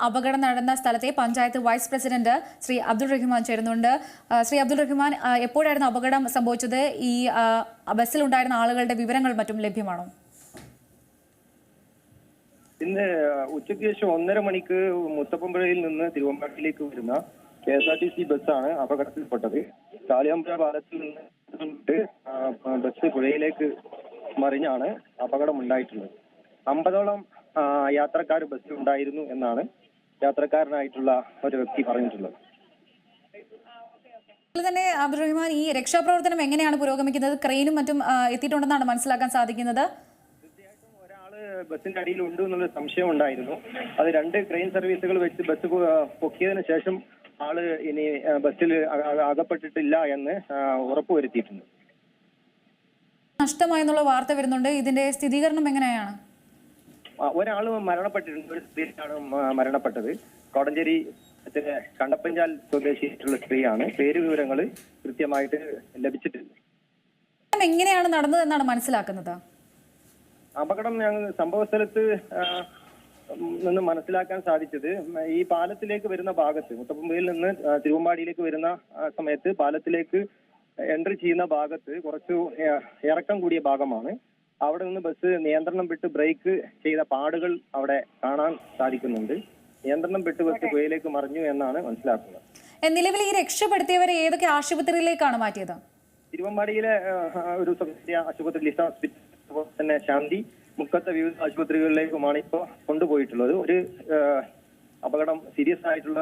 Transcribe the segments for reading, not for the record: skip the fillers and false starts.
അപകടം നടന്ന സ്ഥലത്തെ പഞ്ചായത്ത് വൈസ് പ്രസിഡന്റ് ശ്രീ അബ്ദുൾ റഹ്മാൻ ചേരുന്നുണ്ട്. ശ്രീ അബ്ദുൾ റഹ്മാൻ, എപ്പോഴായിരുന്നു അപകടം സംഭവിച്ചത്? ഈ ബസ്സിലുണ്ടായിരുന്ന ആളുകളുടെ വിവരങ്ങൾ മറ്റും ലഭ്യമാണോ? ഇന്ന് ഉച്ചയ്ക്ക് ശേഷം 1:30 മണിക്ക് മുത്തപ്പമ്പുഴയിൽ നിന്ന് തിരുവമ്പാടിയിലേക്ക് വരുന്ന KSRTC ബസ്സാണ് അപകടത്തിൽപ്പെട്ടത്. കാളിയാമ്പുഴ പാലത്തിൽ നിന്ന് ബസ് പുഴയിലേക്ക് മറിഞ്ഞാണ് അപകടം ഉണ്ടായിട്ടുള്ളത്. 50ഓളം യാത്രക്കാർ ബസ്സിലുണ്ടായിരുന്നു എന്നാണ് യാത്രക്കാരനായിട്ടുള്ള ഒരു വ്യക്തി പറഞ്ഞിട്ടുള്ളത്. തന്നെ അബ്ദുൾ റഹ്മാൻ, ഈ രക്ഷാപ്രവർത്തനം എങ്ങനെയാണ് പുരോഗമിക്കുന്നത്? ക്രെയിനും മറ്റും എത്തിയിട്ടുണ്ടെന്നാണ് മനസ്സിലാക്കാൻ സാധിക്കുന്നത്. തീർച്ചയായിട്ടും ഒരാള് ബസ്സിന്റെ അടിയിലുണ്ട് എന്നുള്ള സംശയം ഉണ്ടായിരുന്നു. അത് 2 ക്രെയിൻ സർവീസുകൾ വെച്ച് ബസ് പൊക്കിയതിനു ശേഷം ആള് ഇനി ബസ്സിൽ അകപ്പെട്ടിട്ടില്ല എന്ന് ഉറപ്പുവരുത്തിയിട്ടുണ്ട്. നഷ്ടമായെന്നുള്ള വാർത്ത വരുന്നുണ്ട്. ഇതിന്റെ സ്ഥിരീകരണം എങ്ങനെയാണ്? ഒരാള് മരണപ്പെട്ടിട്ടുണ്ട്. ഒരു സ്ത്രീയാണ് മരണപ്പെട്ടത്. കോടഞ്ചേരി കണ്ടപ്പഞ്ചാൽ സ്വദേശിയായിട്ടുള്ള സ്ത്രീയാണ്. പേര് വിവരങ്ങൾ കൃത്യമായിട്ട് ലഭിച്ചിട്ടില്ല. എങ്ങനെയാണ് നടന്നതെന്നാണ് മനസ്സിലാക്കുന്നത്? അപകടം ഞങ്ങൾ സംഭവ സ്ഥലത്ത് നിന്ന് മനസ്സിലാക്കാൻ സാധിച്ചത്, ഈ പാലത്തിലേക്ക് വരുന്ന ഭാഗത്ത്, മുത്തപ്പമ്പയിൽ നിന്ന് തിരുവമ്പാടിയിലേക്ക് വരുന്ന സമയത്ത് പാലത്തിലേക്ക് എൻട്രി ചെയ്യുന്ന ഭാഗത്ത് കുറച്ച് ഇറക്കം കൂടിയ ഭാഗമാണ്. അവിടെ നിന്ന് ബസ് നിയന്ത്രണം വിട്ട് ബ്രേക്ക് ചെയ്ത പാടുകൾ അവിടെ കാണാൻ സാധിക്കുന്നുണ്ട്. നിയന്ത്രണം വിട്ട് ബസ് പുഴയിലേക്ക് മറിഞ്ഞു എന്നാണ് മനസ്സിലാക്കുന്നത്. നിലവിൽ ഈ രക്ഷപ്പെടുത്തിയവരെ ഏതൊക്കെ ആശുപത്രിയിലേക്കാണ് മാറ്റിയത്? തിരുവമ്പാടിയിലെ ഒരു സ്വകാര്യ ആശുപത്രി, ലിസ ഹോസ്പിറ്റൽ, അതുപോലെ തന്നെ ശാന്തി, മുക്കത്തെ വിവിധ ആശുപത്രികളിലേക്കുമാണ് ഇപ്പോൾ കൊണ്ടുപോയിട്ടുള്ളത്. ഒരു അപകടം സീരിയസ് ആയിട്ടുള്ള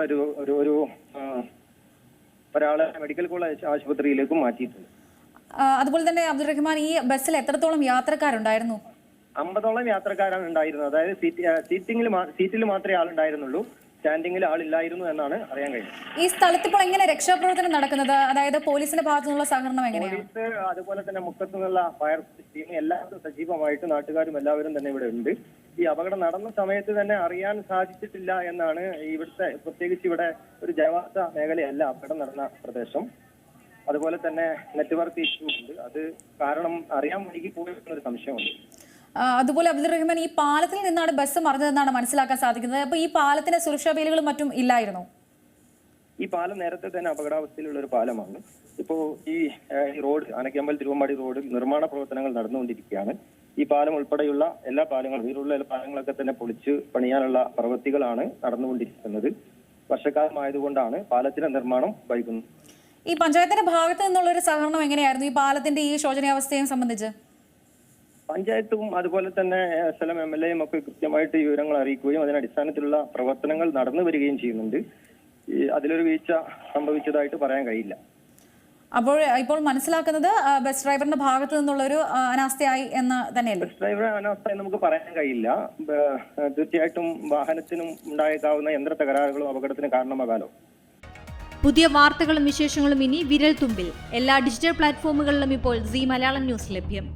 ഒരു ഒരാളെ മെഡിക്കൽ കോളേജ് ആശുപത്രിയിലേക്കും മാറ്റിയിട്ടുണ്ട്. അതുപോലെ തന്നെ അബ്ദുൾ റഹ്മാൻ, ഈ ബസ്സിൽ എത്രത്തോളം യാത്രക്കാരുണ്ടായിരുന്നു? 50ഓളം യാത്രക്കാരാണ് ഉണ്ടായിരുന്നത്. അതായത് സീറ്റിൽ മാത്രമേ ആളുണ്ടായിരുന്നുള്ളൂ, സ്റ്റാൻഡിങ്ങിൽ ആളില്ലായിരുന്നു എന്നാണ് അറിയാൻ കഴിയുന്നത്. ഈ സ്ഥലത്ത് ഇപ്പോൾ എങ്ങനെ രക്ഷാപ്രവർത്തനം നടക്കുന്നത്? അതായത് പോലീസിന്റെ ഭാഗത്തു നിന്നുള്ള സഹകരണം എങ്ങനെയാണ്? പോലീസ്, അതുപോലെ തന്നെ മുക്കത്തു നിന്നുള്ള ഫയർ ടീം എല്ലാവരും സജീവമായിട്ട്, നാട്ടുകാരും എല്ലാവരും തന്നെ ഇവിടെ ഉണ്ട്. ഈ അപകടം നടന്ന സമയത്ത് തന്നെ അറിയാൻ സാധിച്ചിട്ടില്ല എന്നാണ് ഇവിടുത്തെ, പ്രത്യേകിച്ച് ഇവിടെ ഒരു ജനവാസ മേഖലയല്ല അപകടം നടന്ന പ്രദേശം. അതുപോലെ തന്നെ നെറ്റ്വർക്ക് ഇഷ്യൂ ഉണ്ട്. അത് കാരണം അറിയാൻ വൈകി പോയെന്നൊരു സംശയമുണ്ട്. അതുപോലെ അബ്ദുൾ റഹ്മാൻ, ഈ പാലത്തിൽ നിന്നാണ് ബസ് മറിഞ്ഞതെന്നാണ് മനസ്സിലാക്കാൻ സാധിക്കുന്നത്. അപ്പൊ ഈ പാലത്തിന് സുരക്ഷാ വേലികളും മറ്റും ഇല്ലായിരുന്നോ? ഈ പാലം നേരത്തെ തന്നെ അപകടാവസ്ഥയിലുള്ള ഒരു പാലമാണ്. ഇപ്പോ ഈ റോഡ്, ആനക്കമ്പൽ തിരുവമ്പാടി റോഡ് നിർമ്മാണ പ്രവർത്തനങ്ങൾ നടന്നുകൊണ്ടിരിക്കുകയാണ്. ഈ പാലം ഉൾപ്പെടെയുള്ള എല്ലാ പാലങ്ങളും, ഇതിലുള്ള പാലങ്ങളൊക്കെ തന്നെ പൊളിച്ച് പണിയാനുള്ള പ്രവൃത്തികളാണ് നടന്നുകൊണ്ടിരിക്കുന്നത്. വർഷക്കാലമായതുകൊണ്ടാണ് പാലത്തിന്റെ നിർമ്മാണം വൈകുന്നത്. ഈ പഞ്ചായത്തിന്റെ ഭാഗത്ത് നിന്നുള്ള ഒരു സഹകരണം എങ്ങനെയായിരുന്നു ഈ പാലത്തിന്റെ ഈ ശോചനീയാവസ്ഥയെ സംബന്ധിച്ച്? പഞ്ചായത്തും അതുപോലെ തന്നെ സ്ഥലം MLAയും ഒക്കെ കൃത്യമായിട്ട് വിവരങ്ങൾ അറിയിക്കുകയും അതിനടിസ്ഥാനത്തിലുള്ള പ്രവർത്തനങ്ങൾ നടന്നു വരികയും ചെയ്യുന്നുണ്ട്. അതിലൊരു വീഴ്ച സംഭവിച്ചതായിട്ട് പറയാൻ കഴിയില്ല. അപ്പോൾ ഇപ്പോൾ മനസ്സിലാക്കുന്നത് ബസ് ഡ്രൈവറിന്റെ ഭാഗത്ത് നിന്നുള്ള ഒരു അനാസ്ഥയായി എന്ന് തന്നെയല്ലേ? ബസ് ഡ്രൈവറെ അനാസ്ഥയായി നമുക്ക് പറയാൻ കഴിയില്ല. തീർച്ചയായിട്ടും വാഹനത്തിനും ഉണ്ടായേക്കാവുന്ന യന്ത്ര തകരാറുകളും അപകടത്തിന് കാരണമാകാലോ. പുതിയ വാർത്തകളും വിശേഷങ്ങളും ഇനി വിരൽ തുമ്പിൽ. എല്ലാ ഡിജിറ്റൽ പ്ലാറ്റ്ഫോമുകളിലും ഇപ്പോൾ സീ മലയാളം ന്യൂസ് ലഭ്യം.